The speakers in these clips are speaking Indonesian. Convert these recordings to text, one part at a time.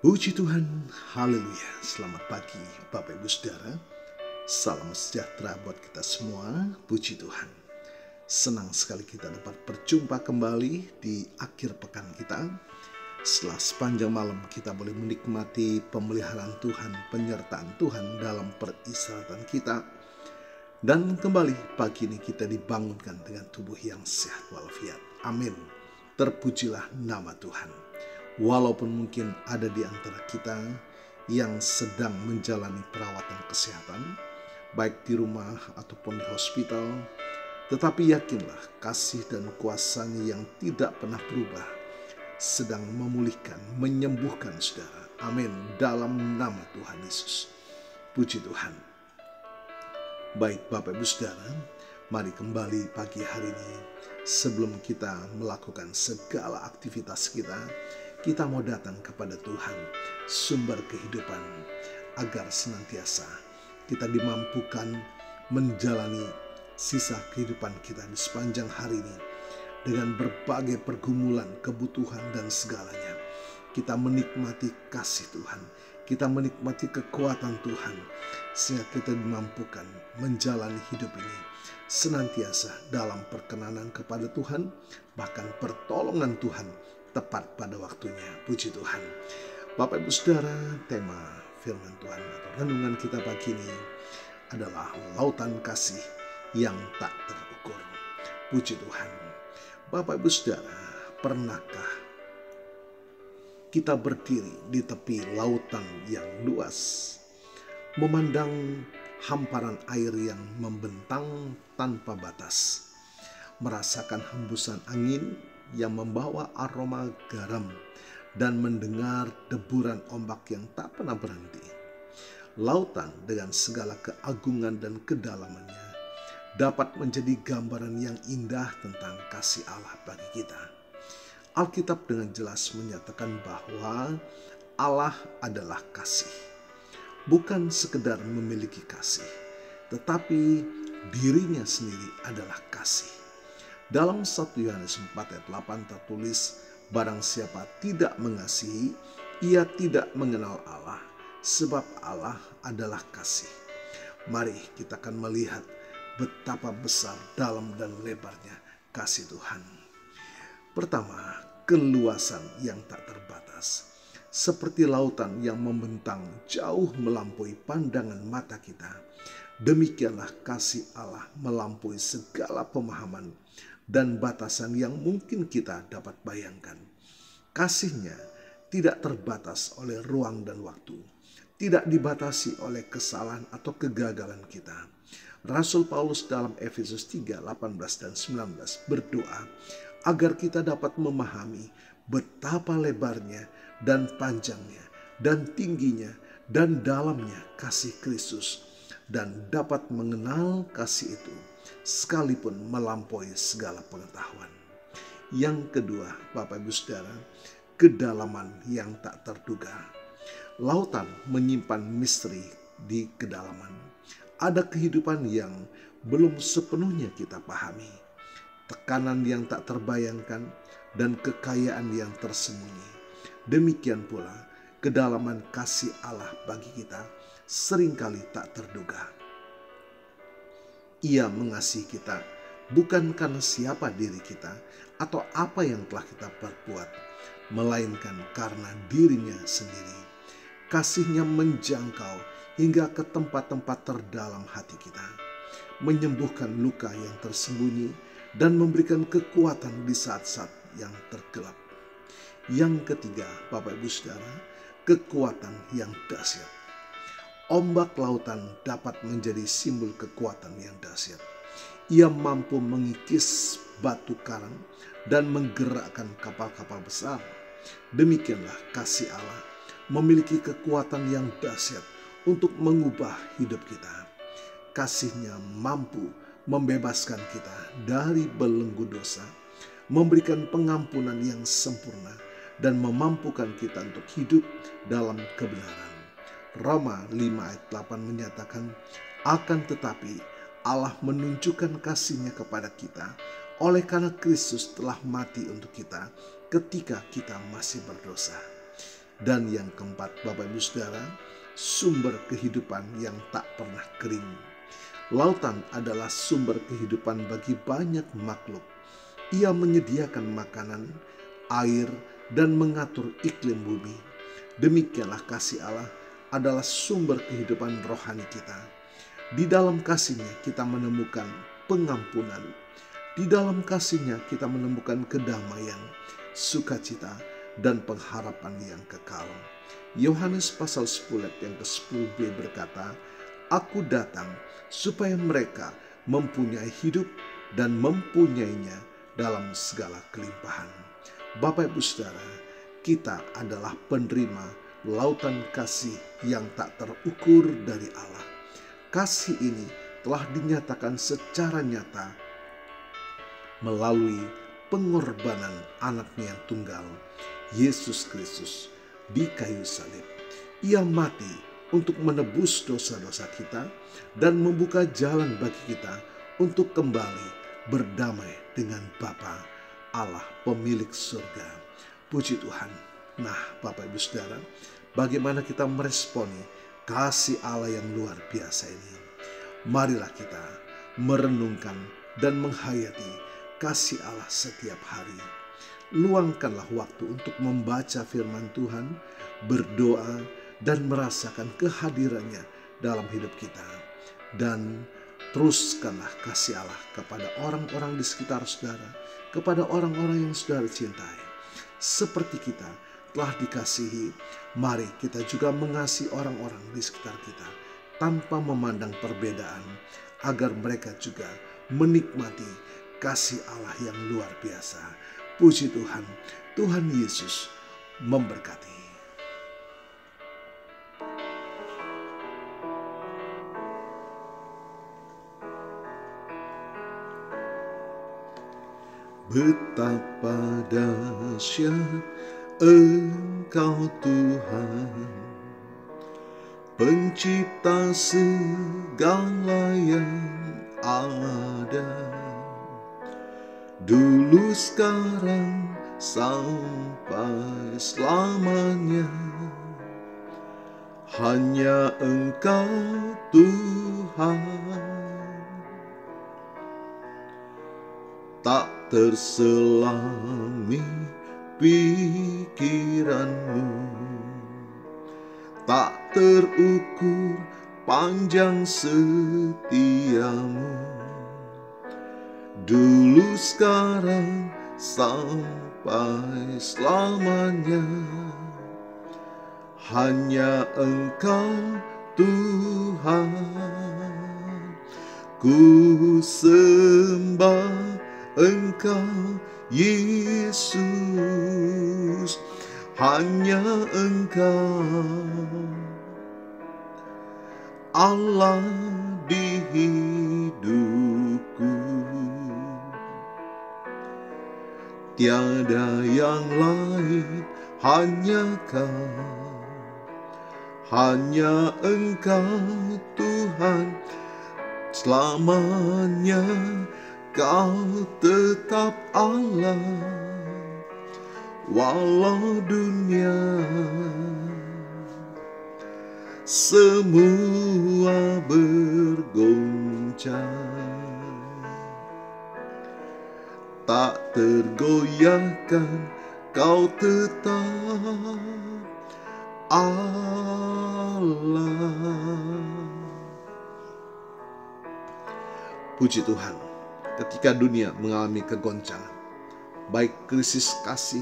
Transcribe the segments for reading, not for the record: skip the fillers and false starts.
Puji Tuhan, haleluya. Selamat pagi Bapak Ibu Saudara. Salam sejahtera buat kita semua. Puji Tuhan. Senang sekali kita dapat berjumpa kembali di akhir pekan kita. Setelah sepanjang malam kita boleh menikmati pemeliharaan Tuhan, penyertaan Tuhan dalam peristirahatan kita. Dan kembali pagi ini kita dibangunkan dengan tubuh yang sehat walafiat. Amin. Terpujilah nama Tuhan. Walaupun mungkin ada di antara kita yang sedang menjalani perawatan kesehatan, baik di rumah ataupun di hospital, tetapi yakinlah kasih dan kuasa-Nya yang tidak pernah berubah sedang memulihkan, menyembuhkan saudara. Amin. Dalam nama Tuhan Yesus. Puji Tuhan. Baik Bapak Ibu Saudara, mari kembali pagi hari ini. Sebelum kita melakukan segala aktivitas kita mau datang kepada Tuhan, sumber kehidupan, agar senantiasa kita dimampukan menjalani sisa kehidupan kita di sepanjang hari ini dengan berbagai pergumulan, kebutuhan dan segalanya. Kita menikmati kasih Tuhan, kita menikmati kekuatan Tuhan, sehingga kita dimampukan menjalani hidup ini senantiasa dalam perkenanan kepada Tuhan, bahkan pertolongan Tuhan tepat pada waktunya. Puji Tuhan. Bapak Ibu Saudara, tema firman Tuhan atau renungan kita pagi ini adalah lautan kasih yang tak terukur. Puji Tuhan. Bapak Ibu Saudara, pernahkah kita berdiri di tepi lautan yang luas, memandang hamparan air yang membentang tanpa batas, merasakan hembusan angin yang membawa aroma garam, dan mendengar deburan ombak yang tak pernah berhenti. Lautan dengan segala keagungan dan kedalamannya dapat menjadi gambaran yang indah tentang kasih Allah bagi kita. Alkitab dengan jelas menyatakan bahwa Allah adalah kasih. Bukan sekedar memiliki kasih, tetapi dirinya sendiri adalah kasih. Dalam 1 Yohanes 4 ayat 8 tertulis, barang siapa tidak mengasihi, ia tidak mengenal Allah, sebab Allah adalah kasih. Mari kita akan melihat betapa besar, dalam dan lebarnya kasih Tuhan. Pertama, keluasan yang tak terbatas. Seperti lautan yang membentang jauh melampaui pandangan mata kita, demikianlah kasih Allah melampaui segala pemahaman dan batasan yang mungkin kita dapat bayangkan. Kasih-Nya tidak terbatas oleh ruang dan waktu, tidak dibatasi oleh kesalahan atau kegagalan kita. Rasul Paulus dalam Efesus 3, 18 dan 19 berdoa agar kita dapat memahami betapa lebarnya dan panjangnya dan tingginya dan dalamnya kasih Kristus, dan dapat mengenal kasih itu sekalipun melampaui segala pengetahuan. Yang kedua, Bapak Ibu Saudara, kedalaman yang tak terduga. Lautan menyimpan misteri di kedalaman. Ada kehidupan yang belum sepenuhnya kita pahami, tekanan yang tak terbayangkan, dan kekayaan yang tersembunyi. Demikian pula kedalaman kasih Allah bagi kita seringkali tak terduga. Ia mengasihi kita bukan karena siapa diri kita atau apa yang telah kita perbuat, melainkan karena dirinya sendiri. Kasih-Nya menjangkau hingga ke tempat-tempat terdalam hati kita, menyembuhkan luka yang tersembunyi dan memberikan kekuatan di saat-saat yang tergelap. Yang ketiga, Bapak Ibu Saudara, kekuatan yang dahsyat. Ombak lautan dapat menjadi simbol kekuatan yang dahsyat. Ia mampu mengikis batu karang dan menggerakkan kapal-kapal besar. Demikianlah kasih Allah memiliki kekuatan yang dahsyat untuk mengubah hidup kita. Kasih-Nya mampu membebaskan kita dari belenggu dosa, memberikan pengampunan yang sempurna, dan memampukan kita untuk hidup dalam kebenaran. Roma 5 ayat 8 menyatakan, akan tetapi Allah menunjukkan kasih-Nya kepada kita oleh karena Kristus telah mati untuk kita ketika kita masih berdosa. Dan yang keempat, Bapak Ibu Saudara, sumber kehidupan yang tak pernah kering. Lautan adalah sumber kehidupan bagi banyak makhluk. Ia menyediakan makanan, air, dan mengatur iklim bumi. Demikianlah kasih Allah adalah sumber kehidupan rohani kita. Di dalam kasih-Nya kita menemukan pengampunan. Di dalam kasih-Nya kita menemukan kedamaian, sukacita, dan pengharapan yang kekal. Yohanes pasal 10 ayat yang ke-10b berkata, "Aku datang supaya mereka mempunyai hidup dan mempunyainya dalam segala kelimpahan." Bapak Ibu Saudara, kita adalah penerima lautan kasih yang tak terukur dari Allah. Kasih ini telah dinyatakan secara nyata melalui pengorbanan anaknya yang tunggal, Yesus Kristus, di kayu salib. Ia mati untuk menebus dosa-dosa kita dan membuka jalan bagi kita untuk kembali berdamai dengan Bapa Allah pemilik surga. Puji Tuhan. Nah, Bapak Ibu Saudara, bagaimana kita meresponi kasih Allah yang luar biasa ini? Marilah kita merenungkan dan menghayati kasih Allah setiap hari. Luangkanlah waktu untuk membaca firman Tuhan, berdoa, dan merasakan kehadirannya dalam hidup kita. Dan teruskanlah kasih Allah kepada orang-orang di sekitar saudara, kepada orang-orang yang saudara cintai. Seperti kita telah dikasihi, mari kita juga mengasihi orang-orang di sekitar kita tanpa memandang perbedaan, agar mereka juga menikmati kasih Allah yang luar biasa. Puji Tuhan, Tuhan Yesus memberkati. Betapa dahsyat Engkau Tuhan, pencipta segala yang ada, dulu sekarang sampai selamanya. Hanya Engkau Tuhan, tak terselami pikiranmu, tak terukur panjang setiamu, dulu sekarang sampai selamanya. Hanya Engkau Tuhan, ku sembah Engkau Yesus, hanya Engkau Allah di hidupku. Tiada yang lain, hanya Kau, hanya Engkau Tuhan. Selamanya Kau tetap Allah, walau dunia semua bergoncang, tak tergoyahkan Kau tetap Allah. Puji Tuhan, ketika dunia mengalami kegoncangan, baik krisis kasih,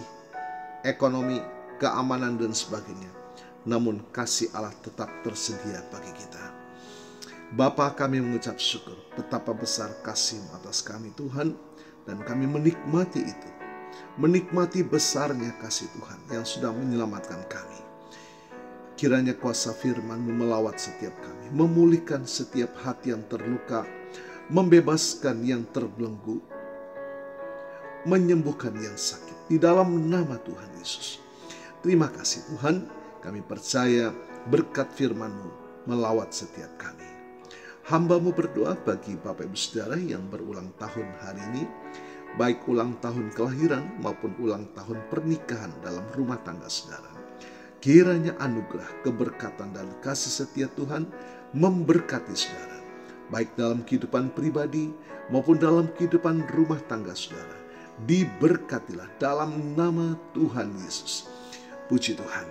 ekonomi, keamanan, dan sebagainya, namun kasih Allah tetap tersedia bagi kita. Bapa, kami mengucap syukur betapa besar kasih-Mu atas kami Tuhan, dan kami menikmati itu, menikmati besarnya kasih Tuhan yang sudah menyelamatkan kami. Kiranya kuasa firman-Mu melawat setiap kami, memulihkan setiap hati yang terluka, membebaskan yang terbelenggu, menyembuhkan yang sakit di dalam nama Tuhan Yesus. Terima kasih Tuhan, kami percaya berkat firman-Mu melawat setiap kami. Hamba-Mu berdoa bagi Bapak Ibu Saudara yang berulang tahun hari ini, baik ulang tahun kelahiran maupun ulang tahun pernikahan dalam rumah tangga saudara. Kiranya anugerah, keberkatan, dan kasih setia Tuhan memberkati saudara, baik dalam kehidupan pribadi maupun dalam kehidupan rumah tangga saudara. Diberkatilah dalam nama Tuhan Yesus. Puji Tuhan.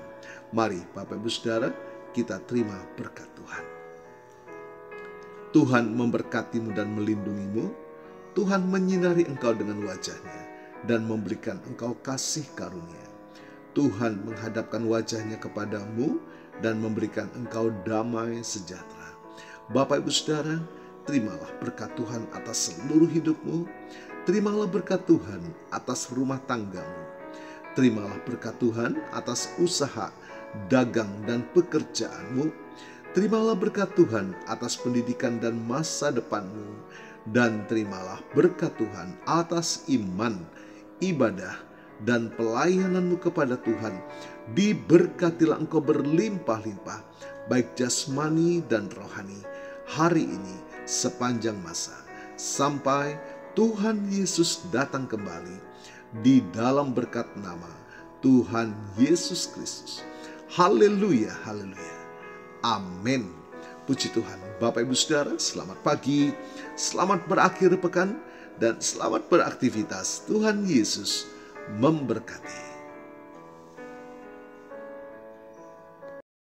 Mari Bapak Ibu Saudara, kita terima berkat Tuhan. Tuhan memberkatimu dan melindungimu. Tuhan menyinari engkau dengan wajah-Nya dan memberikan engkau kasih karunia. Tuhan menghadapkan wajah-Nya kepadamu dan memberikan engkau damai sejahtera. Bapak Ibu Saudara, terimalah berkat Tuhan atas seluruh hidupmu. Terimalah berkat Tuhan atas rumah tanggamu. Terimalah berkat Tuhan atas usaha, dagang, dan pekerjaanmu. Terimalah berkat Tuhan atas pendidikan dan masa depanmu. Dan terimalah berkat Tuhan atas iman, ibadah, dan pelayananmu kepada Tuhan. Diberkatilah engkau berlimpah-limpah, baik jasmani dan rohani, hari ini sepanjang masa, sampai Tuhan Yesus datang kembali, di dalam berkat nama Tuhan Yesus Kristus. Haleluya, haleluya. Amin. Puji Tuhan. Bapak Ibu Saudara, selamat pagi, selamat berakhir pekan, dan selamat beraktivitas. Tuhan Yesus memberkati.